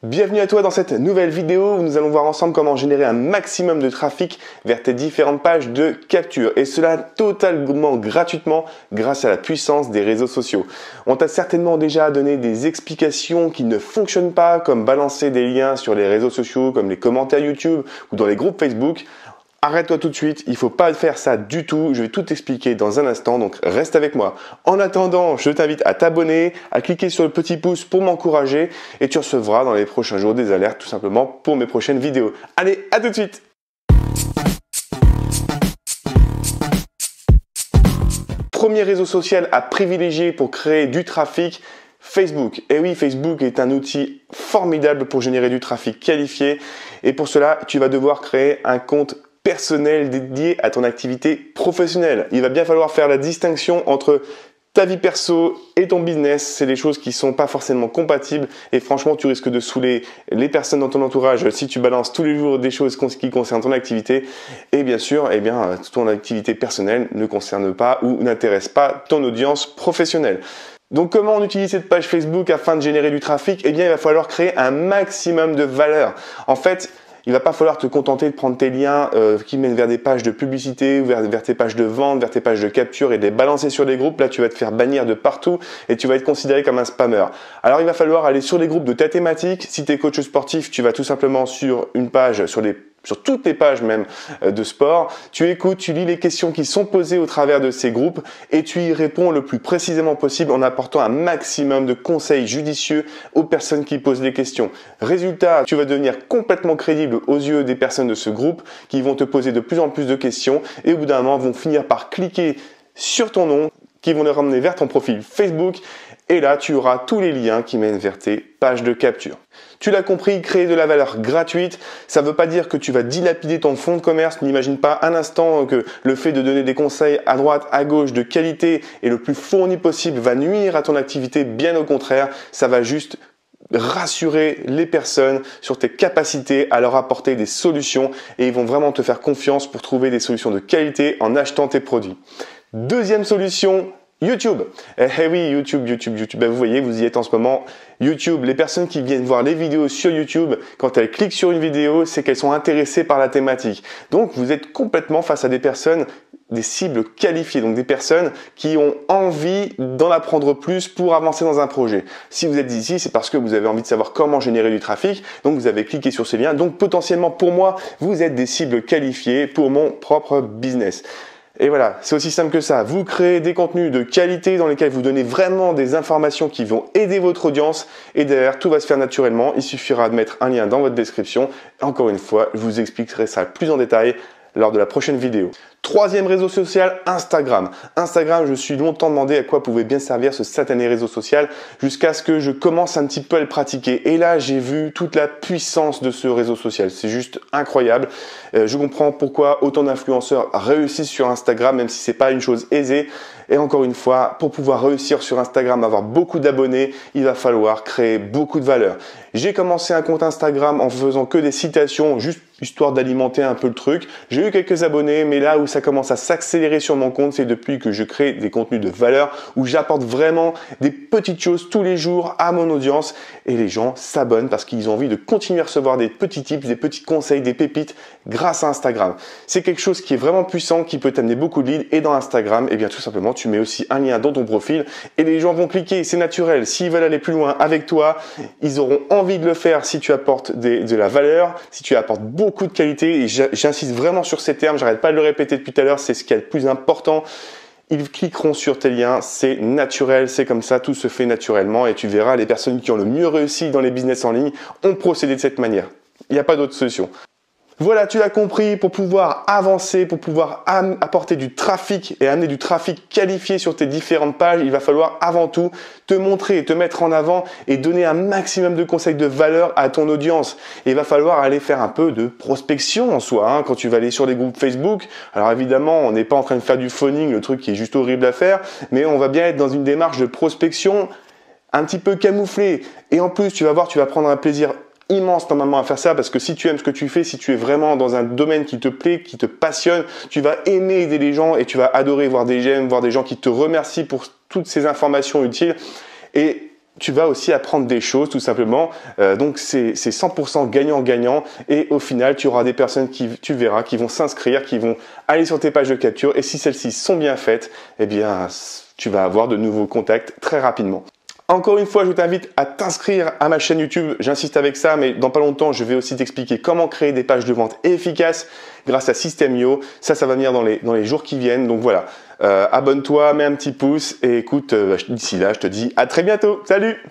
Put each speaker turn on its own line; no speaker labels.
Bienvenue à toi dans cette nouvelle vidéo où nous allons voir ensemble comment générer un maximum de trafic vers tes différentes pages de capture et cela totalement gratuitement grâce à la puissance des réseaux sociaux. On t'a certainement déjà donné des explications qui ne fonctionnent pas comme balancer des liens sur les réseaux sociaux comme les commentaires YouTube ou dans les groupes Facebook. Arrête-toi tout de suite, il ne faut pas faire ça du tout, je vais tout t'expliquer dans un instant, donc reste avec moi. En attendant, je t'invite à t'abonner, à cliquer sur le petit pouce pour m'encourager et tu recevras dans les prochains jours des alertes tout simplement pour mes prochaines vidéos. Allez, à tout de suite! Premier réseau social à privilégier pour créer du trafic, Facebook. Et oui, Facebook est un outil formidable pour générer du trafic qualifié et pour cela, tu vas devoir créer un compte personnel dédié à ton activité professionnelle. Il va bien falloir faire la distinction entre ta vie perso et ton business. C'est des choses qui sont pas forcément compatibles et franchement, tu risques de saouler les personnes dans ton entourage si tu balances tous les jours des choses qui concernent ton activité. Et bien sûr, ton activité personnelle ne concerne pas ou n'intéresse pas ton audience professionnelle. Donc comment on utilise cette page Facebook afin de générer du trafic? Eh bien, il va falloir créer un maximum de valeur. En fait, il va pas falloir te contenter de prendre tes liens qui mènent vers des pages de publicité, ou vers tes pages de vente, vers tes pages de capture et de les balancer sur les groupes. Là, tu vas te faire bannir de partout et tu vas être considéré comme un spammer. Alors, il va falloir aller sur les groupes de ta thématique. Si tu es coach sportif, tu vas tout simplement sur une page, sur toutes les pages même de sport, tu écoutes, tu lis les questions qui sont posées au travers de ces groupes et tu y réponds le plus précisément possible en apportant un maximum de conseils judicieux aux personnes qui posent les questions. Résultat, tu vas devenir complètement crédible aux yeux des personnes de ce groupe qui vont te poser de plus en plus de questions et au bout d'un moment vont finir par cliquer sur ton nom, qui vont les ramener vers ton profil Facebook et là tu auras tous les liens qui mènent vers tes pages de capture. Tu l'as compris, créer de la valeur gratuite, ça ne veut pas dire que tu vas dilapider ton fonds de commerce. N'imagine pas un instant que le fait de donner des conseils à droite, à gauche, de qualité et le plus fourni possible va nuire à ton activité. Bien au contraire, ça va juste rassurer les personnes sur tes capacités à leur apporter des solutions et ils vont vraiment te faire confiance pour trouver des solutions de qualité en achetant tes produits. Deuxième solution, YouTube. Eh oui, YouTube. Ben, vous voyez, vous y êtes en ce moment. YouTube, les personnes qui viennent voir les vidéos sur YouTube, quand elles cliquent sur une vidéo, c'est qu'elles sont intéressées par la thématique. Donc, vous êtes complètement face à des personnes, des cibles qualifiées, donc des personnes qui ont envie d'en apprendre plus pour avancer dans un projet. Si vous êtes ici, c'est parce que vous avez envie de savoir comment générer du trafic, donc vous avez cliqué sur ces liens. Donc, potentiellement, pour moi, vous êtes des cibles qualifiées pour mon propre business. Et voilà, c'est aussi simple que ça. Vous créez des contenus de qualité dans lesquels vous donnez vraiment des informations qui vont aider votre audience et derrière, tout va se faire naturellement. Il suffira de mettre un lien dans votre description. Encore une fois, je vous expliquerai ça plus en détail lors de la prochaine vidéo. Troisième réseau social, Instagram. Instagram, je me suis longtemps demandé à quoi pouvait bien servir ce satané réseau social jusqu'à ce que je commence un petit peu à le pratiquer. Et là, j'ai vu toute la puissance de ce réseau social. C'est juste incroyable. Je comprends pourquoi autant d'influenceurs réussissent sur Instagram, même si c'est pas une chose aisée. Et encore une fois, pour pouvoir réussir sur Instagram, avoir beaucoup d'abonnés, il va falloir créer beaucoup de valeur. J'ai commencé un compte Instagram en faisant que des citations, juste histoire d'alimenter un peu le truc. J'ai eu quelques abonnés, mais là où ça commence à s'accélérer sur mon compte, c'est depuis que je crée des contenus de valeur, où j'apporte vraiment des petites choses tous les jours à mon audience. Et les gens s'abonnent parce qu'ils ont envie de continuer à recevoir des petits tips, des petits conseils, des pépites grâce à Instagram. C'est quelque chose qui est vraiment puissant, qui peut t'amener beaucoup de leads. Et dans Instagram, eh bien tout simplement, tu mets aussi un lien dans ton profil et les gens vont cliquer. C'est naturel. S'ils veulent aller plus loin avec toi, ils auront envie de le faire si tu apportes de la valeur, si tu apportes beaucoup de qualité. Et j'insiste vraiment sur ces termes. J'arrête pas de le répéter depuis tout à l'heure. C'est ce qui est le plus important. Ils cliqueront sur tes liens, c'est naturel, c'est comme ça, tout se fait naturellement et tu verras, les personnes qui ont le mieux réussi dans les business en ligne ont procédé de cette manière. Il n'y a pas d'autre solution. Voilà, tu l'as compris, pour pouvoir avancer, pour pouvoir apporter du trafic et amener du trafic qualifié sur tes différentes pages, il va falloir avant tout te montrer, te mettre en avant et donner un maximum de conseils de valeur à ton audience. Et il va falloir aller faire un peu de prospection en soi, quand tu vas aller sur les groupes Facebook. Alors évidemment, on n'est pas en train de faire du phoning, le truc qui est juste horrible à faire, mais on va bien être dans une démarche de prospection un petit peu camouflée. Et en plus, tu vas voir, tu vas prendre un plaisir immense normalement à faire ça parce que si tu aimes ce que tu fais, si tu es vraiment dans un domaine qui te plaît, qui te passionne, tu vas aimer aider les gens et tu vas adorer voir des j'aime, voir des gens qui te remercient pour toutes ces informations utiles. Et tu vas aussi apprendre des choses tout simplement. Donc c'est 100% gagnant-gagnant et au final tu auras des personnes tu verras qui vont s'inscrire, qui vont aller sur tes pages de capture et si celles-ci sont bien faites, eh bien tu vas avoir de nouveaux contacts très rapidement. Encore une fois, je t'invite à t'inscrire à ma chaîne YouTube. J'insiste avec ça, mais dans pas longtemps, je vais aussi t'expliquer comment créer des pages de vente efficaces grâce à System.io. Ça va venir dans les jours qui viennent. Donc voilà, abonne-toi, mets un petit pouce et écoute, d'ici là, je te dis à très bientôt. Salut!